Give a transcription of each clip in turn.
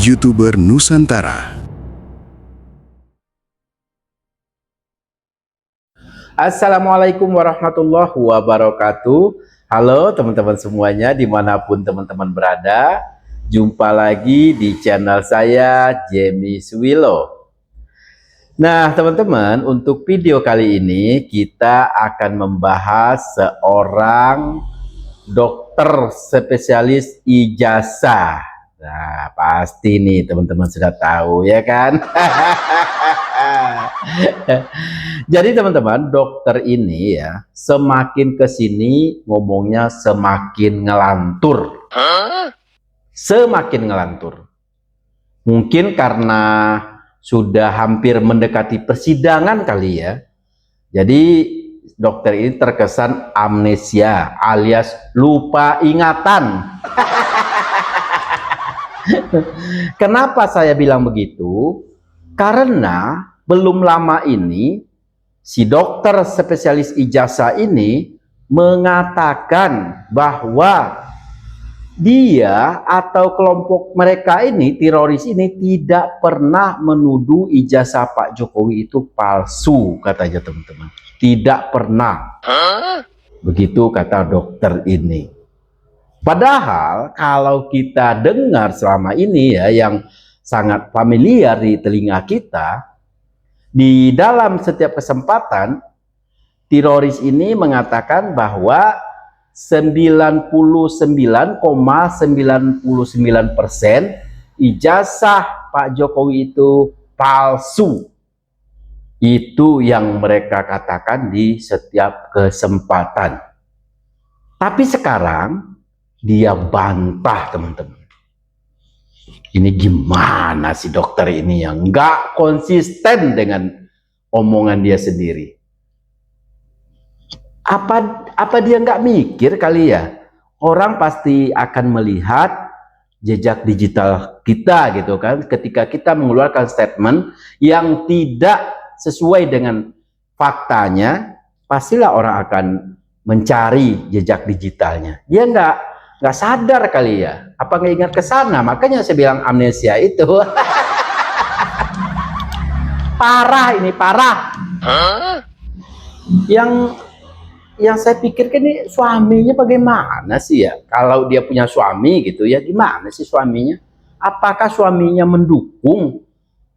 YouTuber Nusantara. Assalamualaikum warahmatullahi wabarakatuh. Halo teman-teman semuanya dimanapun teman-teman berada. Jumpa lagi di channel saya, Jemi Suwilo. Nah teman-teman, untuk video kali ini kita akan membahas seorang dokter spesialis ijazah. Nah pasti nih teman-teman sudah tahu ya kan. Jadi teman-teman, dokter ini ya semakin kesini ngomongnya semakin ngelantur. Semakin ngelantur. Mungkin karena sudah hampir mendekati persidangan kali ya. Jadi dokter ini terkesan amnesia alias lupa ingatan. Kenapa saya bilang begitu? Karena belum lama ini si dokter spesialis ijazah ini mengatakan bahwa dia atau kelompok mereka ini, teroris ini, tidak pernah menuduh ijazah Pak Jokowi itu palsu, katanya teman-teman. Tidak pernah. Begitu kata dokter ini. Padahal kalau kita dengar selama ini ya, yang sangat familiar di telinga kita, di dalam setiap kesempatan teroris ini mengatakan bahwa 99,99% ijazah Pak Jokowi itu palsu. Itu yang mereka katakan di setiap kesempatan. Tapi sekarang dia bantah teman-teman. Ini gimana sih dokter ini yang nggak konsisten dengan omongan dia sendiri? Apa dia nggak mikir kali ya? Orang pasti akan melihat jejak digital kita gitu kan. Ketika kita mengeluarkan statement yang tidak sesuai dengan faktanya, pastilah orang akan mencari jejak digitalnya. Dia nggak sadar kali ya. Apa nggak ingat ke sana? Makanya saya bilang amnesia itu. Parah ini, parah. Yang saya pikirkan ini suaminya bagaimana sih ya? Kalau dia punya suami gitu ya, gimana sih suaminya? Apakah suaminya mendukung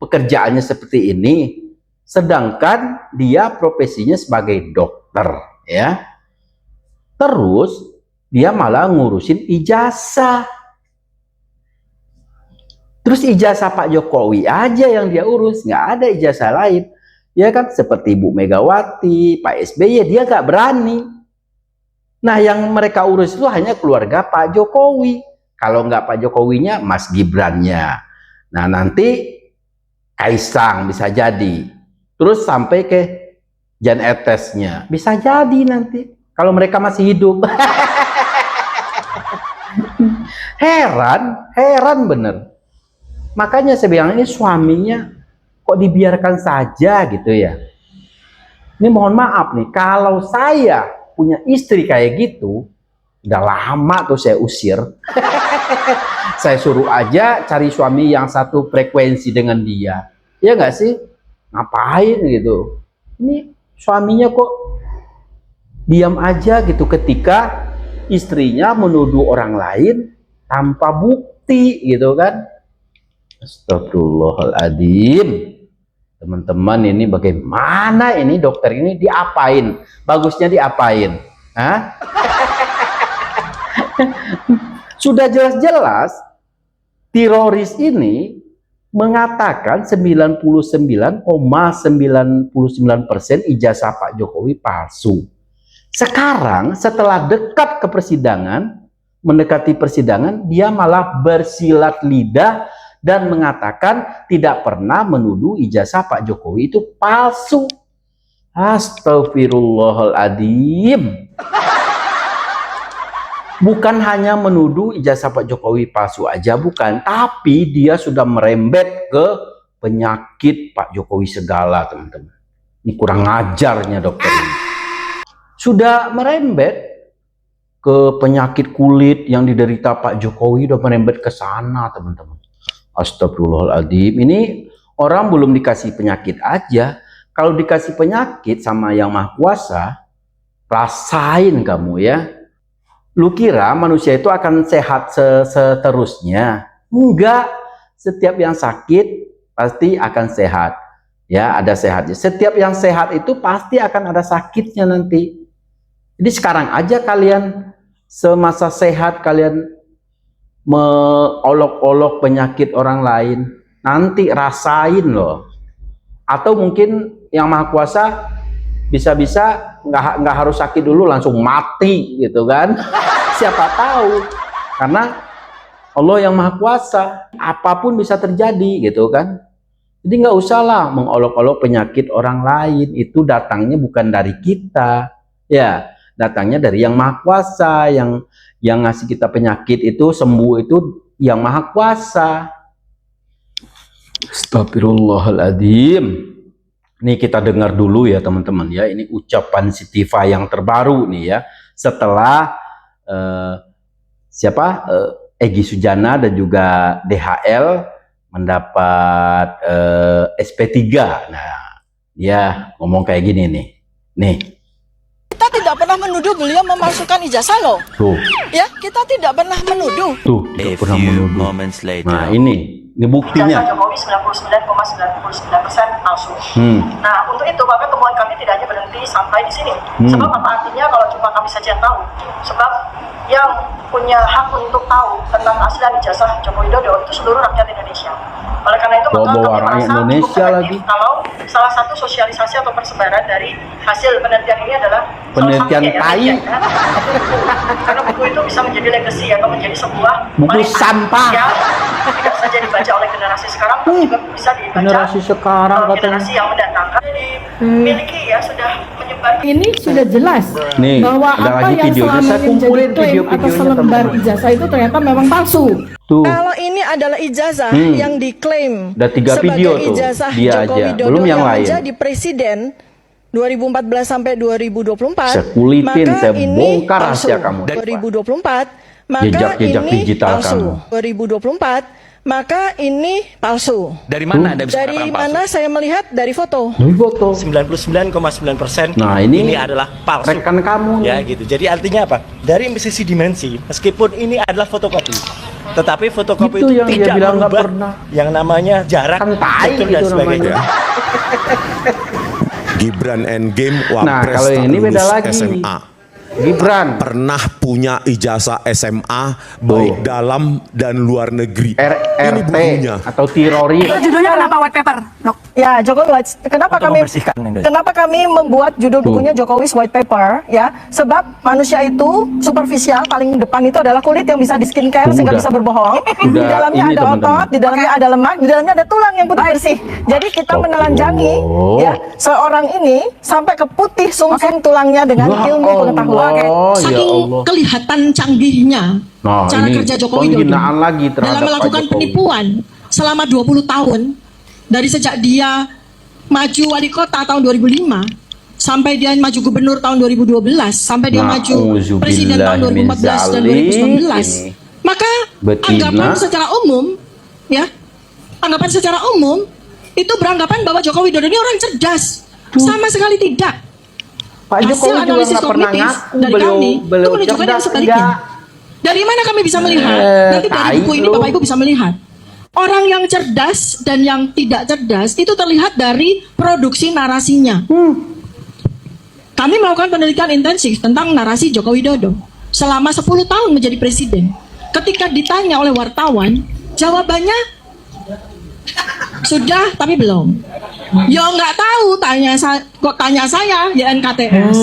pekerjaannya seperti ini? Sedangkan dia profesinya sebagai dokter ya. Terus dia malah ngurusin ijazah. Terus ijazah Pak Jokowi aja yang dia urus, nggak ada ijazah lain. Ya kan, seperti Ibu Megawati, Pak SBY, dia nggak berani. Nah, yang mereka urus itu hanya keluarga Pak Jokowi. Kalau nggak Pak Jokowinya, Mas Gibrannya. Nah, nanti Kaisang bisa jadi. Terus sampai ke Jan Etesnya. Bisa jadi nanti. Kalau mereka masih hidup. Heran bener. Makanya saya bilang ini suaminya kok dibiarkan saja gitu ya. Ini mohon maaf nih, kalau saya punya istri kayak gitu, udah lama tuh saya usir. Saya suruh aja cari suami yang satu frekuensi dengan dia. Ya nggak sih? Ngapain gitu? Ini suaminya kok diam aja gitu ketika istrinya menuduh orang lain tanpa bukti gitu kan. Astagfirullahaladzim. Teman-teman, ini bagaimana ini dokter ini diapain? Bagusnya diapain? Hah? Sudah jelas-jelas teroris ini mengatakan 99,99% ijazah Pak Jokowi palsu. Sekarang setelah dekat ke persidangan, mendekati persidangan, dia malah bersilat lidah dan mengatakan tidak pernah menuduh ijazah Pak Jokowi itu palsu. Astagfirullahaladzim. Bukan hanya menuduh ijazah Pak Jokowi palsu aja, bukan. Tapi dia sudah merembet ke penyakit Pak Jokowi segala, teman-teman. Ini kurang ajarnya dokter ini. Sudah merembet ke penyakit kulit yang diderita Pak Jokowi, udah merembet ke sana, teman-teman. Astagfirullahaladzim. Ini orang belum dikasih penyakit aja. Kalau dikasih penyakit sama Yang Maha Kuasa, rasain kamu ya. Lu kira manusia itu akan sehat seterusnya? Enggak. Setiap yang sakit pasti akan sehat. Ya, ada sehatnya. Setiap yang sehat itu pasti akan ada sakitnya nanti. Jadi sekarang aja kalian semasa sehat kalian mengolok-olok penyakit orang lain. Nanti rasain loh. Atau mungkin Yang Maha Kuasa bisa-bisa nggak harus sakit dulu langsung mati gitu kan. Siapa tahu, karena Allah yang Maha Kuasa, apapun bisa terjadi gitu kan. Jadi nggak usah lah mengolok-olok penyakit orang lain, itu datangnya bukan dari kita ya, datangnya dari Yang Maha Kuasa. Yang ngasih kita penyakit itu, sembuh itu Yang Maha Kuasa. Astagfirullahaladzim. Nih kita dengar dulu ya teman-teman ya, ini ucapan Siti Fah yang terbaru nih ya, setelah Egy Sujana dan juga DHL mendapat SP3. Nah, dia ngomong kayak gini nih. Kita tidak pernah menuduh beliau memasukkan ijazah loh. Tuh. Ya, kita tidak pernah menuduh. Tuh, tidak pernah menuduh. Nah, ini buktinya. Ijazah Jokowi 99,99% palsu. Nah, untuk itu maka temuan kami tidak hanya berhenti sampai di sini. Sebab apa artinya kalau cuma kami saja yang tahu? Sebab yang punya hak untuk tahu tentang asli dan ijazah Joko Widodo itu seluruh rakyat Indonesia. Oleh karena itu maka kami merasa Indonesia cukup lagi. kalau salah satu sosialisasi atau persebaran dari hasil penelitian ini adalah penelitian tai. Karena buku itu bisa menjadi legacy atau menjadi sebuah buku sampah yang tidak saja dibaca oleh generasi sekarang, tapi juga bisa dibaca generasi sekarang generasi yang mendatangkan. Dimiliki ya, sudah menyebar. Ini sudah jelas nih, bahwa apa yang selama ini menjadi klaim atas selembar ijazah itu ternyata memang palsu. Tuh. Kalau ini adalah ijazah yang diklaim ada 3 video sebagai tuh, ijazah dia Joko aja. Widodo Belum yang lain. menjadi presiden 2014 sampai 2024, saya kulitin, maka saya ini bongkar palsu. rahasia kamu. 2024, maka Jejak-jejak ini digital palsu. kamu. 2024, maka ini palsu. Dari mana Anda bisa Dari mengatakan palsu? mana saya melihat dari foto. Dari foto. 99,9%. Nah, ini adalah palsu. rekan kamu Ya nih. gitu. Jadi artinya apa? Dari sisi dimensi, meskipun ini adalah fotokopi, tetapi fotokopi Itu itu yang dia tidak bilang nggak merubah pernah. yang namanya jarak, Kan tai struktur, dan gitu sebagainya. namanya. Gibran Endgame Nah, Wapres kalau tak ini beda lulus lagi. SMA. Gibran Pernah punya ijazah SMA baik dalam dan luar negeri. Ini RT bukunya. atau teroris. Judulnya kenapa white paper? Ya, Jokowi White. Kenapa kami membuat judul bukunya Jokowi's White Paper? Ya, sebab manusia itu superficial, paling depan itu adalah kulit yang bisa di skincare sehingga bisa berbohong. Di dalamnya ini, ada teman-teman. otot, di dalamnya ada lemak, di dalamnya ada tulang yang putih bersih. Jadi kita menelanjangi ya seorang ini sampai ke putih sumsum tulangnya dengan ilmu pengetahuan. Saking kelihatan canggihnya Nah, cara ini kerja Joko Widodo penghinaan lagi terhadap dalam Pak melakukan Jokowi. penipuan selama 20 tahun dari sejak dia maju wali kota tahun 2005 sampai dia maju gubernur tahun 2012 sampai dia maju presiden tahun 2014 dan 2019. Maka Betina. anggapan secara umum itu beranggapan bahwa Joko Widodo ini orang cerdas. Sama sekali tidak. Pak Hasil Jokowi juga analisis nggak pernah kognitif ngaku dari kami itu menunjukkan yang cerdas, sebaliknya. enggak. Dari mana kami bisa melihat? Nanti dari tai buku ini lu. Bapak Ibu bisa melihat. Orang yang cerdas dan yang tidak cerdas itu terlihat dari produksi narasinya. Kami melakukan penelitian intensif tentang narasi Joko Widodo selama 10 tahun menjadi presiden. Ketika ditanya oleh wartawan, jawabannya sudah tapi belum. Ya nggak tahu, kok tanya saya ya NKTS.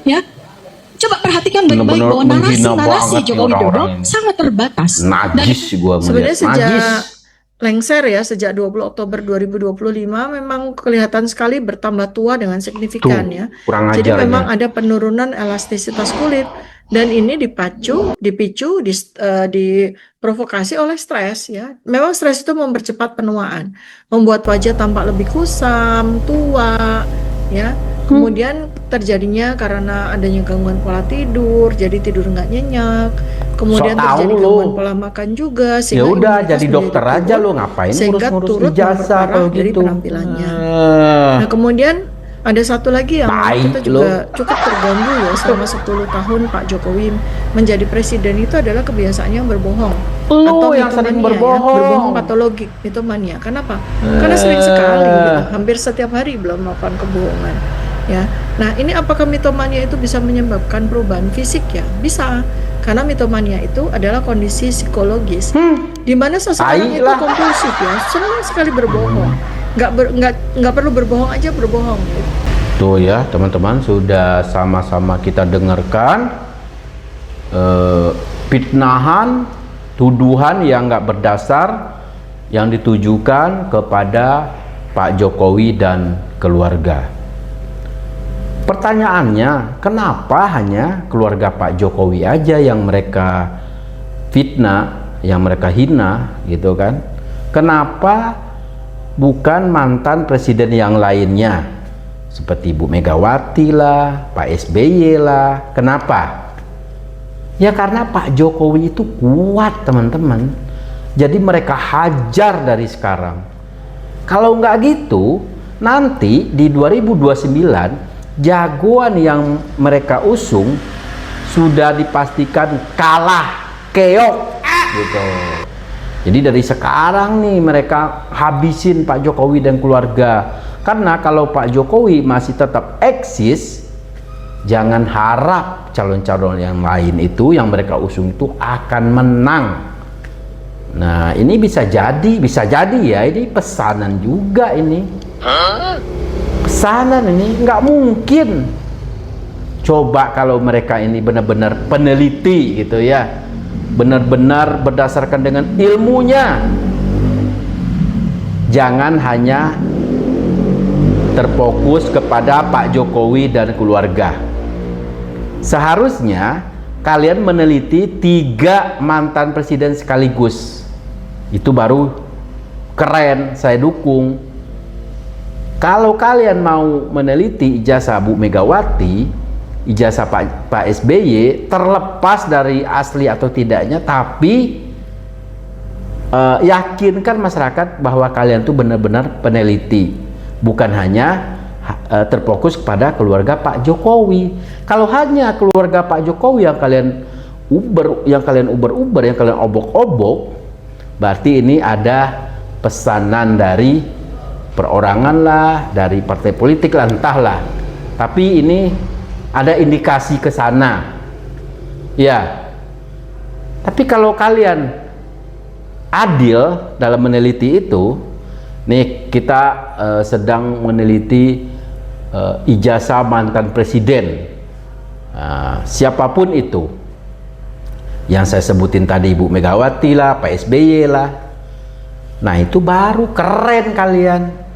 Ya. Coba perhatikan baik-baik Bener-bener bahwa menghina narasi banget Joko orang-orang Widodo ini. sangat terbatas. Najis gua Sebenarnya melihat. sejak Najis. lengser ya, sejak 20 Oktober 2025 memang kelihatan sekali bertambah tua dengan signifikan Tuh, ya. kurang Jadi ajar memang ya. ada penurunan elastisitas kulit dan ini dipicu, diprovokasi oleh stres ya. Memang stres itu mempercepat penuaan, membuat wajah tampak lebih kusam, tua ya. Kemudian terjadinya karena adanya gangguan pola tidur, jadi tidur nggak nyenyak. kemudian Sok tahu terjadi lo. gangguan pola makan juga, Ya sehingga udah imunitas jadi menjadi dokter aja turun, lo, ngapain sehingga ngurus-ngurus turut ijazah memperparah kalau dari gitu. penampilannya. Nah, kemudian ada satu lagi yang memang kita Baik juga lo. cukup terganggu ya selama 10 tahun Pak Jokowi menjadi presiden, itu adalah kebiasaannya yang berbohong. Lo Atau yang sering mitomania, berbohong. berbohong patologik, mitomania. Kenapa? Karena sering sekali gitu, hampir setiap hari belum melakukan kebohongan. Ya, nah ini apakah mitomania itu bisa menyebabkan perubahan fisik ya? Bisa, karena mitomania itu adalah kondisi psikologis, di mana seseorang itu Baiklah. kompulsif ya, senang sekali berbohong, nggak perlu berbohong aja berbohong. Tuh ya teman-teman, sudah sama-sama kita dengarkan fitnahan, tuduhan yang nggak berdasar yang ditujukan kepada Pak Jokowi dan keluarga. Pertanyaannya, kenapa hanya keluarga Pak Jokowi aja yang mereka fitnah, yang mereka hina gitu kan? Kenapa bukan mantan presiden yang lainnya seperti Bu Megawati lah, Pak SBY lah? Kenapa? Ya karena Pak Jokowi itu kuat teman-teman, jadi mereka hajar dari sekarang. Kalau nggak gitu, nanti di 2029 jagoan yang mereka usung sudah dipastikan kalah, keok gitu. Jadi dari sekarang nih mereka habisin Pak Jokowi dan keluarga. Karena kalau Pak Jokowi masih tetap eksis, jangan harap calon-calon yang lain itu yang mereka usung itu akan menang. Nah ini bisa jadi ya, ini pesanan juga ini. Pesanan ini nggak mungkin. Coba kalau mereka ini benar-benar peneliti gitu ya, benar-benar berdasarkan dengan ilmunya, jangan hanya terfokus kepada Pak Jokowi dan keluarga. Seharusnya kalian meneliti 3 mantan presiden sekaligus, itu baru keren, saya dukung. Kalau kalian mau meneliti ijazah Bu Megawati, ijazah Pak SBY, terlepas dari asli atau tidaknya, tapi yakinkan masyarakat bahwa kalian tuh benar-benar peneliti, bukan hanya terfokus kepada keluarga Pak Jokowi. Kalau hanya keluarga Pak Jokowi yang kalian uber, yang kalian obok-obok, berarti ini ada pesanan dari perorangan lah, dari partai politik lah, entahlah. Tapi ini ada indikasi ke sana. Ya. Tapi kalau kalian adil dalam meneliti itu, nih kita sedang meneliti ijazah mantan presiden. Siapapun itu. Yang saya sebutin tadi, Bu Megawati lah, Pak SBY lah. Nah, itu baru keren kalian.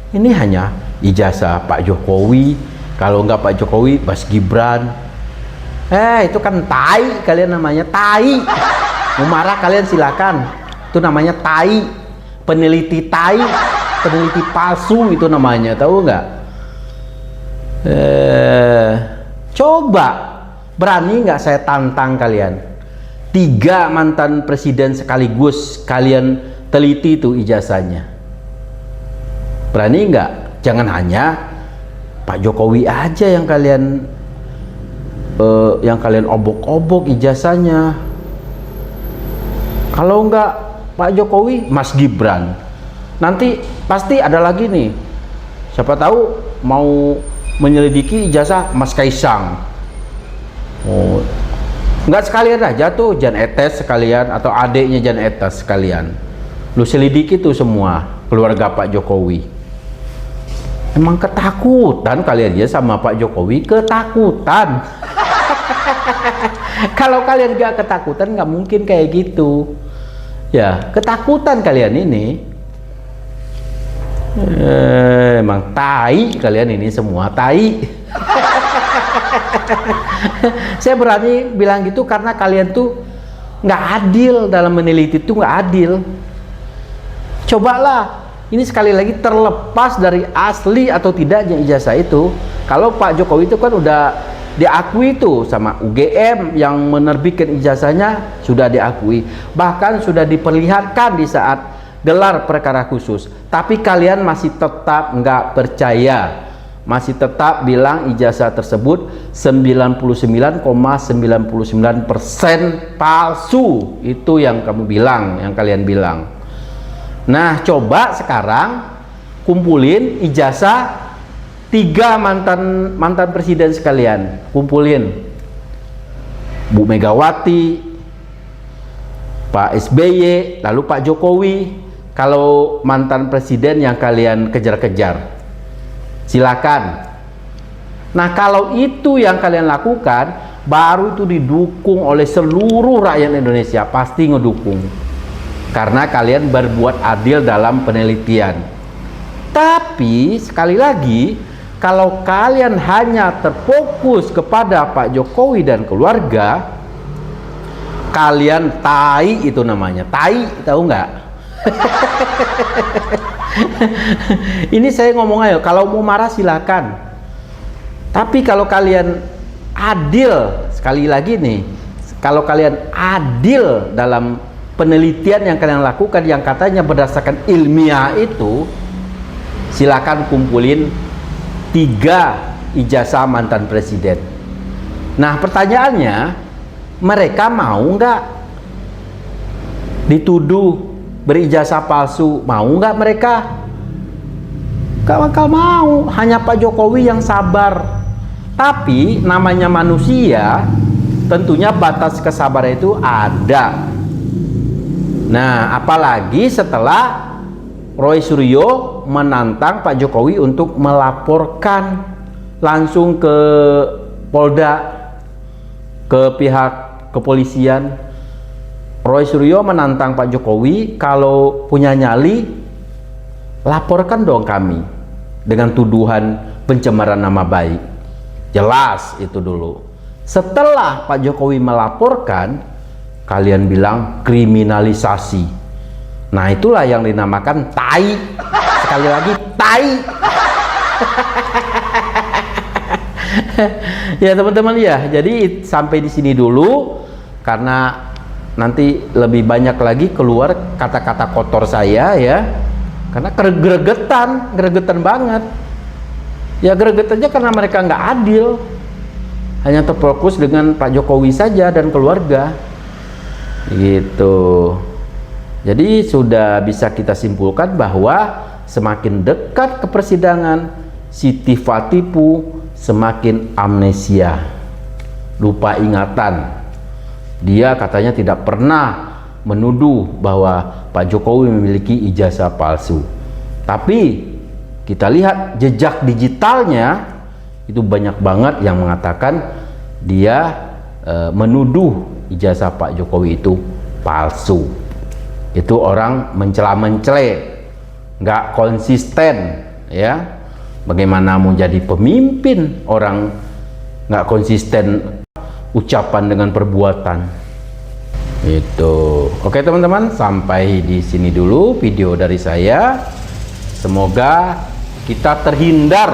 Ini hanya ijazah Pak Jokowi, kalau enggak Pak Jokowi, Mas Gibran. Itu kan tai, kalian namanya tai. Mau marah kalian silakan. Itu namanya tai, peneliti tai, peneliti palsu itu namanya, tahu nggak? Coba, berani nggak saya tantang kalian? 3 mantan presiden sekaligus kalian teliti itu ijazahnya. Berani nggak? Jangan hanya Pak Jokowi aja yang kalian obok-obok ijazahnya. Kalau nggak Pak Jokowi, Mas Gibran. Nanti pasti ada lagi nih. Siapa tahu mau menyelidiki ijazah Mas Kaisang. Oh, nggak sekalian aja tuh Jan Etes sekalian atau adiknya Jan Etes sekalian. Lu selidiki tuh semua keluarga Pak Jokowi. Emang ketakutan kalian ya sama Pak Jokowi, ketakutan. Kalau kalian gak ketakutan nggak mungkin kayak gitu. Ya, ketakutan kalian ini. Emang tai kalian ini semua, tai. Saya berani bilang gitu karena kalian tuh nggak adil dalam meneliti, itu nggak adil. Cobalah, ini sekali lagi terlepas dari asli atau tidaknya ijazah itu. Kalau Pak Jokowi itu kan udah diakui tuh sama UGM yang menerbitkan ijazahnya, sudah diakui, bahkan sudah diperlihatkan di saat gelar perkara khusus. Tapi kalian masih tetap nggak percaya, masih tetap bilang ijazah tersebut 99,99% palsu. Itu yang kamu bilang, yang kalian bilang. Nah, coba sekarang kumpulin ijazah 3 mantan presiden sekalian, kumpulin. Bu Megawati, Pak SBY, lalu Pak Jokowi. Kalau mantan presiden yang kalian kejar-kejar, silakan. Nah, kalau itu yang kalian lakukan, baru itu didukung oleh seluruh rakyat Indonesia, pasti ngedukung. Karena kalian berbuat adil dalam penelitian. Tapi sekali lagi, kalau kalian hanya terfokus kepada Pak Jokowi dan keluarga, kalian tai, itu namanya tai, tahu nggak? Ini saya ngomong aja, kalau mau marah silakan. Tapi kalau kalian adil, sekali lagi nih, kalau kalian adil dalam penelitian yang kalian lakukan yang katanya berdasarkan ilmiah itu, silakan kumpulin 3 ijazah mantan presiden. Nah, pertanyaannya, mereka mau nggak dituduh berijazah palsu? Mau nggak mereka? Gak bakal mau, hanya Pak Jokowi yang sabar. Tapi namanya manusia, tentunya batas kesabaran itu ada. Nah, apalagi setelah Roy Suryo menantang Pak Jokowi untuk melaporkan langsung ke Polda, ke pihak kepolisian. Roy Suryo menantang Pak Jokowi, kalau punya nyali laporkan dong kami dengan tuduhan pencemaran nama baik. Jelas itu dulu. Setelah Pak Jokowi melaporkan, kalian bilang kriminalisasi. Nah, itulah yang dinamakan tai. Sekali lagi, tai. Ya teman-teman ya, jadi sampai di sini dulu, karena nanti lebih banyak lagi keluar kata-kata kotor saya ya, karena gregetan banget ya. Gregetannya karena mereka nggak adil, hanya terfokus dengan Pak Jokowi saja dan keluarga gitu. Jadi sudah bisa kita simpulkan bahwa semakin dekat ke persidangan, Siti Fatipu semakin amnesia, lupa ingatan. Dia katanya tidak pernah menuduh bahwa Pak Jokowi memiliki ijazah palsu. Tapi kita lihat jejak digitalnya, itu banyak banget yang mengatakan dia menuduh ijazah Pak Jokowi itu palsu. Itu orang mencela-mencela, nggak konsisten ya. Bagaimana mau jadi pemimpin orang nggak konsisten ucapan dengan perbuatan itu. Oke teman-teman, sampai di sini dulu video dari saya. Semoga kita terhindar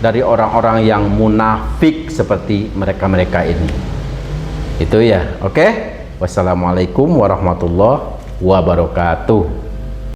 dari orang-orang yang munafik seperti mereka-mereka ini. Itu ya. Oke. Wassalamualaikum warahmatullahi wabarakatuh.